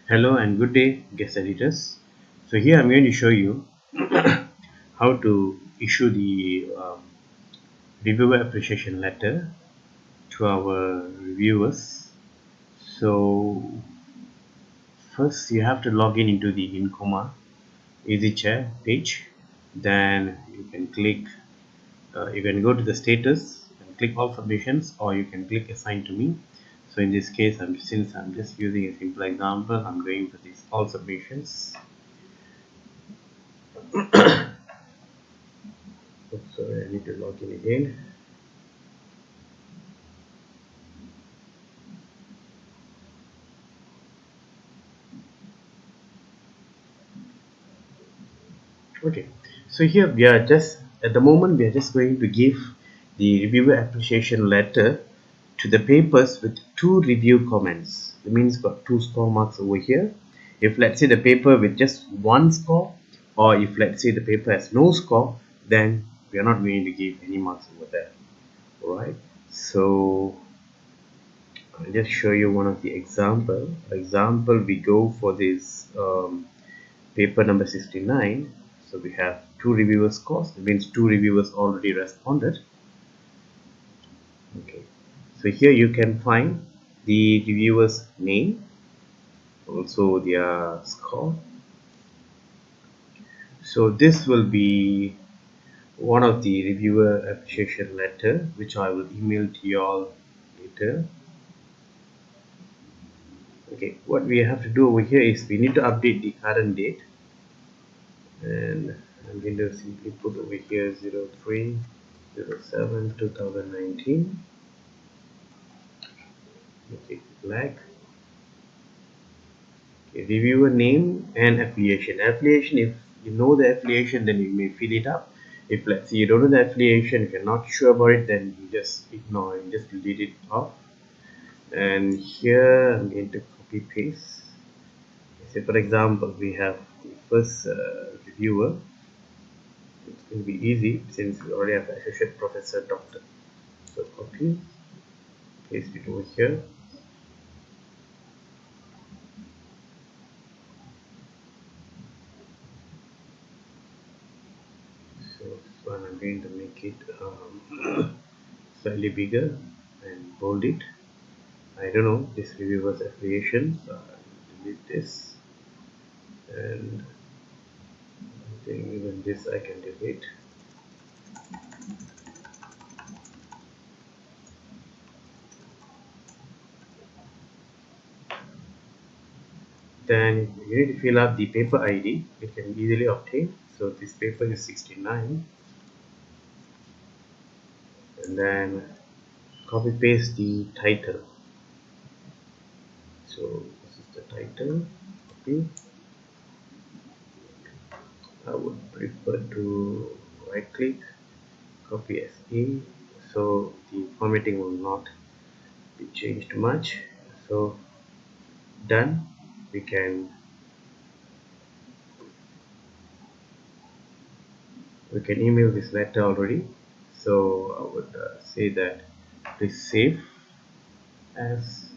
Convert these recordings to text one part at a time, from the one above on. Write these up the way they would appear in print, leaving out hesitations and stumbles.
Hello and good day, guest editors. So here I'm going to show you how to issue the reviewer appreciation letter to our reviewers. So first you have to log in into the Incoma EasyChair page. Then you can click, you can go to the status and click all submissions, or you can click assign to me. So in this case, since I'm just using a simple example, I'm going for these all submissions. Oops, sorry, I need to log in again. Okay, so here we are just at the moment we are just going to give the reviewer appreciation letter to the papers with 2 review comments. That means got 2 score marks over here. If let's say the paper with just 1 score, or if let's say the paper has no score, then we are not going to give any marks over there. Alright, so I'll just show you one of the example. We go for this paper number 69. So we have 2 reviewer scores. It means 2 reviewers already responded. Okay, so here you can find the reviewer's name, also their score. So this will be one of the reviewer appreciation letter, which I will email to you all later. Okay, what we have to do over here is we need to update the current date, and I'm going to simply put over here 03/07/2019. Make it black. Okay, reviewer name and affiliation. Affiliation, if you know the affiliation, then you may fill it up. If let's say you don't know the affiliation, if you're not sure about it, then you just ignore and just delete it off. And here I'm going to copy paste. Say for example, we have the first reviewer. It's going to be easy since we already have associate professor doctor. So copy, paste it over here. So this one I'm going to make it slightly bigger and bold it. I don't know this reviewer's affiliation, so I'll delete this, and I think even this I can delete. Then you need to fill up the paper ID. It can be easily obtained. So this paper is 69, and then copy paste the title. So this is the title. Copy. I would prefer to right click, copy as A, so the formatting will not be changed much. So done. We can email this letter already. So I would say that please save as.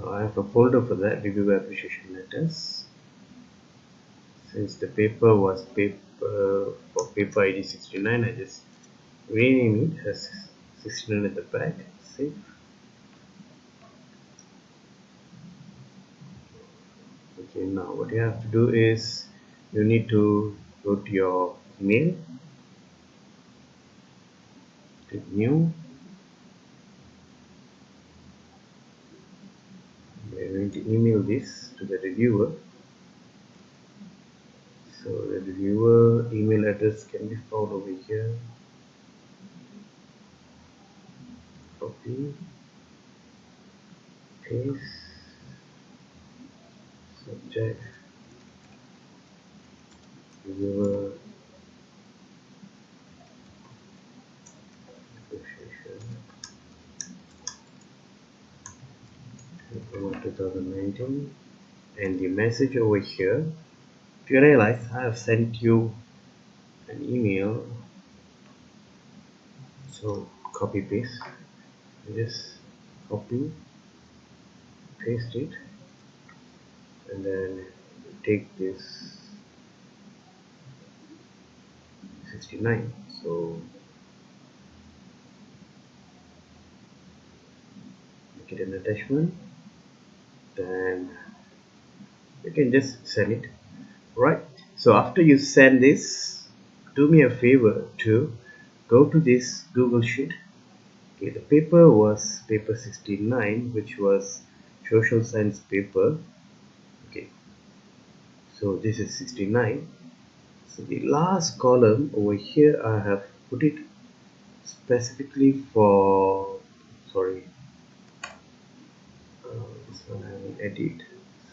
I have a folder for that, review appreciation letters. Since the paper was paper for paper ID 69, I just rename it as 69 at the back. Save. Okay, now what you have to do is you need to go to your email, click new. We're going to email this to the reviewer. So the reviewer email address can be found over here. Copy, paste, subject, reviewer appreciation 2019, and the message over here. If you realize, I have sent you an email. So copy paste, just copy paste it, and then take this 69, so make it an attachment, then you can just send it, right? So after you send this, do me a favor to go to this Google Sheet. Okay, the paper was paper 69, which was social science paper. Okay, so this is 69. So the last column over here, I have put it specifically for, sorry, this one I will edit,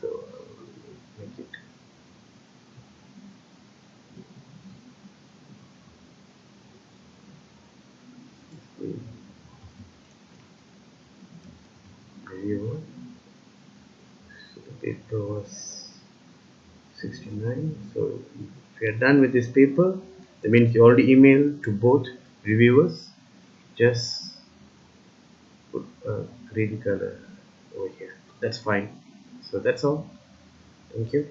so I'll make it reviewer. So the paper was 69. So if you are done with this paper, that means you already emailed to both reviewers. Just put a green color over here. That's fine. So that's all. Thank you.